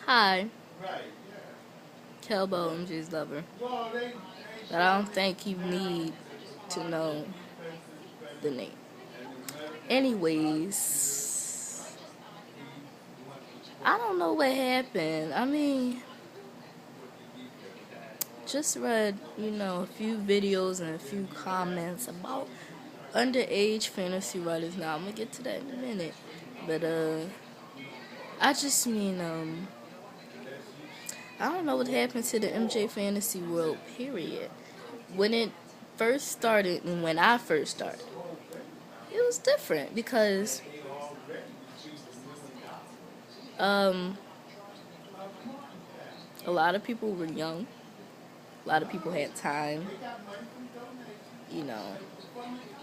Hi, Kelbo MJ's lover. But I don't think you need to know the name. Anyways, I don't know what happened. I mean, just read, a few videos and a few comments about underage fantasy writers. Now, I'm gonna get to that in a minute. But, I just mean, I don't know what happened to the MJ fantasy world, period. When it first started and when I first started, it was different because um, a lot of people were young, a lot of people had time, you know,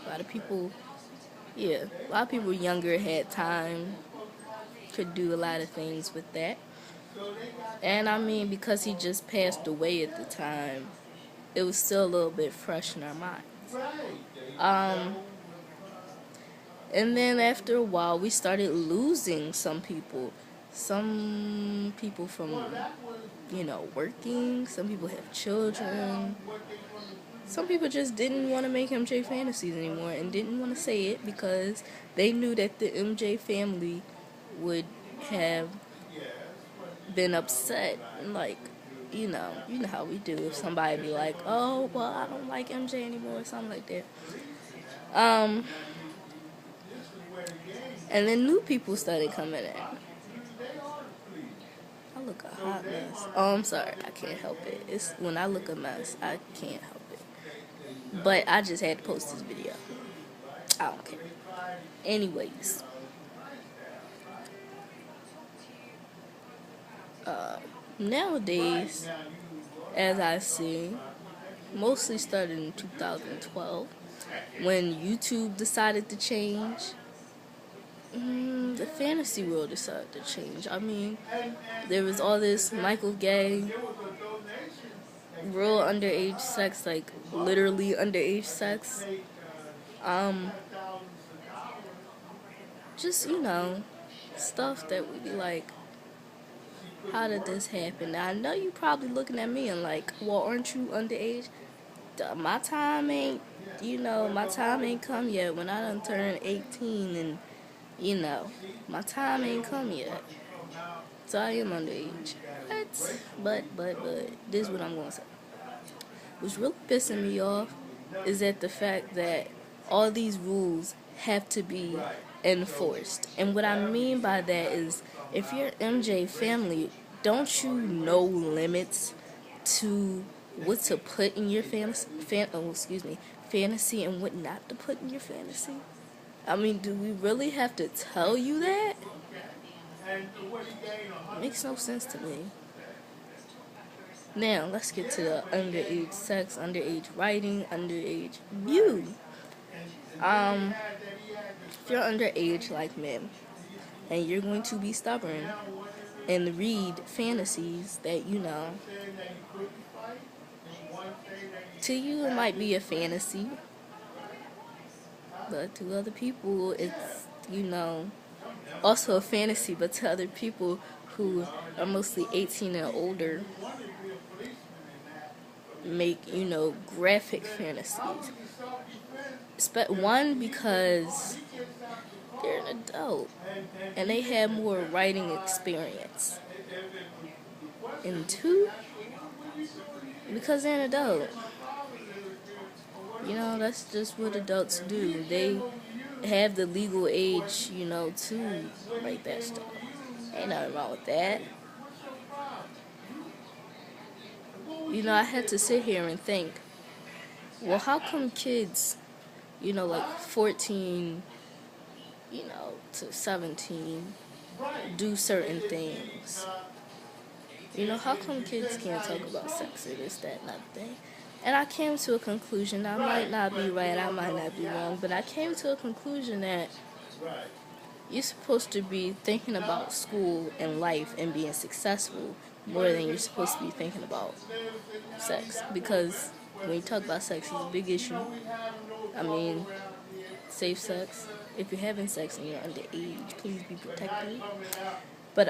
a lot of people, yeah, a lot of people younger had time, could do a lot of things with that. And I mean, because he just passed away at the time, it was still a little bit fresh in our minds. Um, and then after a while, we started losing some people. Some people from, working. Some people have children. Some people just didn't want to make MJ fantasies anymore and didn't want to say it because they knew that the MJ family would have been upset. Like, you know how we do. If somebody be like, "Oh, well, I don't like MJ anymore," or something like that. Um, and then new people started coming in. I look a hot mess. Oh, I'm sorry. I can't help it. It's when I look a mess, I can't help it. But I just had to post this video. I don't care. Anyways, nowadays, as I see, mostly started in 2012 when YouTube decided to change. The fantasy world decided to change. I mean, there was all this Michael Gay, real underage sex, like literally underage sex. Um, just stuff that we be like, how did this happen? Now I know you probably looking at me and like, well, aren't you underage? My time ain't, my time ain't come yet. When I done turned 18 and my time ain't come yet. So I am underage. But, this is what I'm gonna say. What's really pissing me off is that the fact that all these rules have to be enforced. And what I mean by that is, if you're MJ family, don't you know limits to what to put in your fantasy and what not to put in your fantasy? I mean, do we really have to tell you that? It makes no sense to me. Now, let's get to the underage sex, underage writing, underage view. If you're underage like me, and you're going to be stubborn and read fantasies that to you it might be a fantasy, but to other people it's also a fantasy, but to other people who are mostly 18 and older make graphic fantasies. One, because they're an adult and they have more writing experience, and two, because they're an adult. That's just what adults do. They have the legal age, to write that stuff. Ain't nothing wrong with that. I had to sit here and think, well, how come kids, like 14, to 17, do certain things? How come kids can't talk about sex or this, that, and that thing? And I came to a conclusion. I might not be right, I might not be wrong, but I came to a conclusion that you're supposed to be thinking about school and life and being successful more than you're supposed to be thinking about sex. Because when you talk about sex, it's a big issue. I mean, safe sex. If you're having sex and you're underage, please be protected. But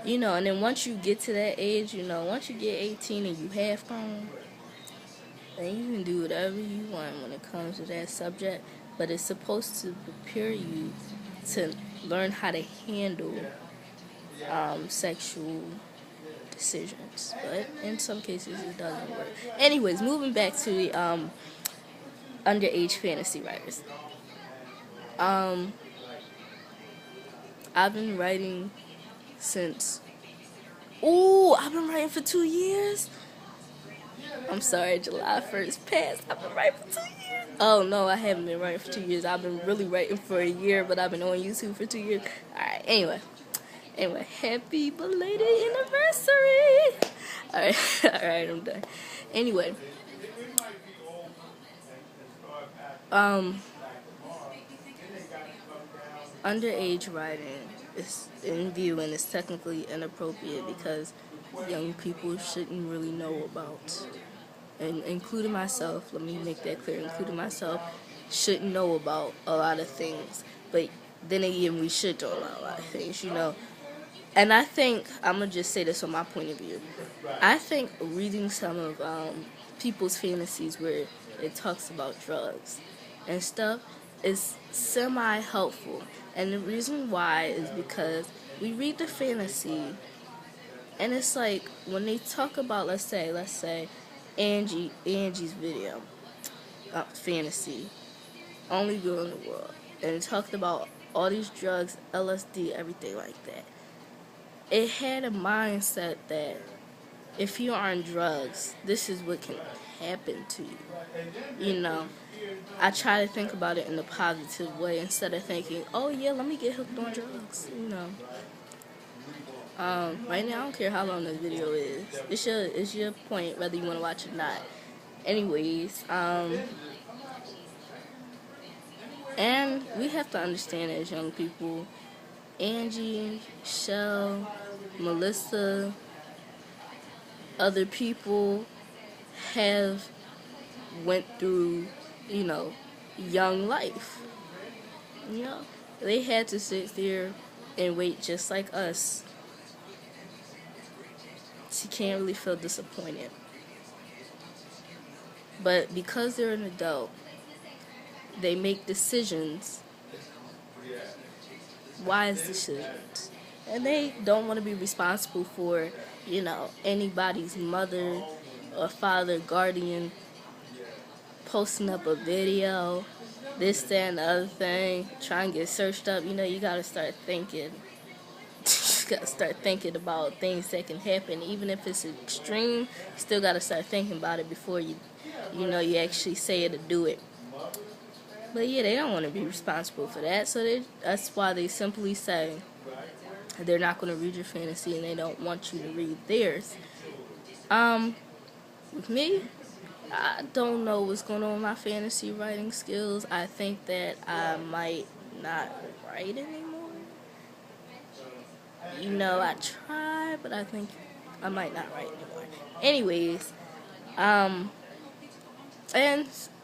You know, and then once you get to that age, you know, once you get 18 and you have grown, then you can do whatever you want when it comes to that subject. But it's supposed to prepare you to learn how to handle sexual decisions. But in some cases, it doesn't work. Anyways, moving back to the underage fantasy writers. I've been writing since. Ooh, I've been writing for 2 years. I'm sorry, July 1st passed. I've been writing for 2 years. Oh no, I haven't been writing for 2 years. I've been really writing for a year, but I've been on YouTube for 2 years. Alright, anyway, happy belated anniversary. Alright, I'm done. Anyway, underage writing is in view and is technically inappropriate because young people shouldn't really know about, and including myself, let me make that clear, including myself, shouldn't know about a lot of things. But then again, we should know about a lot of things, you know. And I think, I'm going to just say this from my point of view, I think reading some of people's fantasies where it talks about drugs and stuff is semi-helpful. And the reason why is because we read the fantasy, and it's like, when they talk about, let's say, Angie's video, fantasy, only girl in the world, and it talked about all these drugs, LSD, everything like that. It had a mindset that if you're on drugs, this is what can happen to you. You know, I try to think about it in a positive way instead of thinking, oh yeah, let me get hooked on drugs. You know. Right now, I don't care how long this video is. It's your point whether you want to watch it or not. Anyways, and we have to understand as young people, Angie, Shell, Melissa, other people have went through, you know, young life. You know, they had to sit there and wait just like us. She can't really feel disappointed. But because they're an adult, they make decisions, wise decisions. And they don't want to be responsible for, you know, anybody's mother or father, guardian, posting up a video, this, that, and the other thing, trying to get searched up. You know, you gotta start thinking. You gotta start thinking about things that can happen, even if it's extreme. You still gotta start thinking about it before you actually say it or do it. But yeah, they don't want to be responsible for that, so that's why they simply say they're not going to read your fantasy and they don't want you to read theirs. With me, I don't know what's going on with my fantasy writing skills. I think that I might not write anymore. You know, I try, but I think I might not write anymore. Anyways, and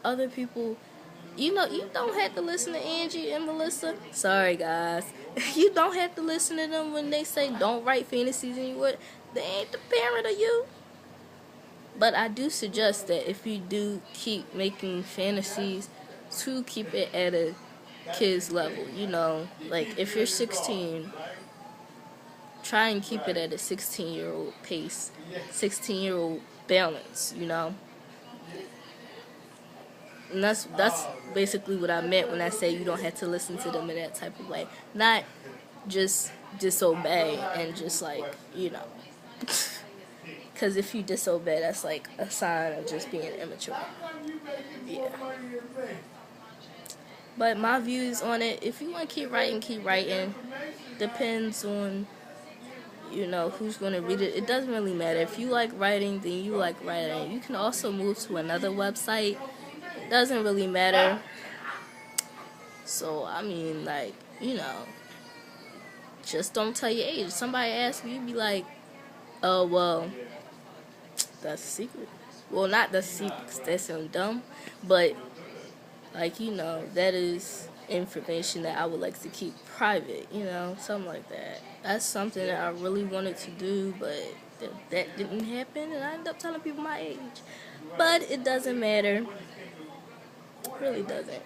other people, you know, you don't have to listen to Angie and Melissa. Sorry, guys. You don't have to listen to them when they say don't write fantasies anymore. They ain't the parent of you. But I do suggest that if you do keep making fantasies, to keep it at a kid's level. You know, like if you're 16, try and keep it at a 16-year-old pace, 16-year-old balance, you know. And that's basically what I meant when I say you don't have to listen to them in that type of way. Not just disobey and just like, you know. Because if you disobey, that's like a sign of just being immature. Yeah. But my views on it, if you want to keep writing, keep writing. Depends on, you know, who's going to read it. It doesn't really matter. If you like writing, then you like writing. You can also move to another website. It doesn't really matter. So, I mean, like, you know, just don't tell your age. If somebody asks you, be like, oh, well, that's a secret. Well, not the secret, 'cause that sounds dumb. But, like, you know, that is information that I would like to keep private, you know, something like that. That's something that I really wanted to do, but that didn't happen, and I ended up telling people my age. But it doesn't matter. It really doesn't.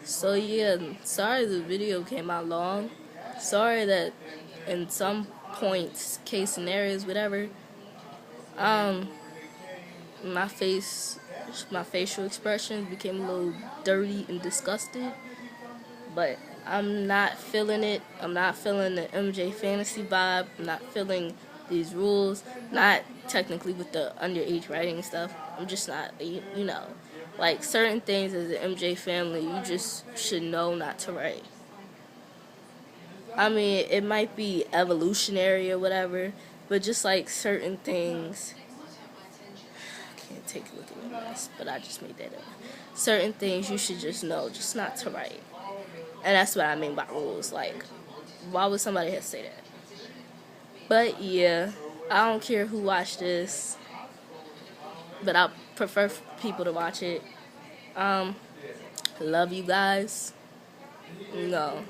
So yeah, sorry the video came out long. Sorry that in some points, case scenarios, whatever, um, my facial expressions became a little dirty and disgusted. But I'm not feeling it. I'm not feeling the MJ fantasy vibe. I'm not feeling these rules. Not technically with the underage writing stuff. I'm just not, you know, like certain things as an MJ family, you just should know not to write. I mean, it might be evolutionary or whatever, but just like certain things, I can't take a look at my mess, but I just made that up. Certain things you should just know, just not to write. And that's what I mean by rules. Like, why would somebody have to say that? But yeah, I don't care who watched this, but I prefer people to watch it. Love you guys. No.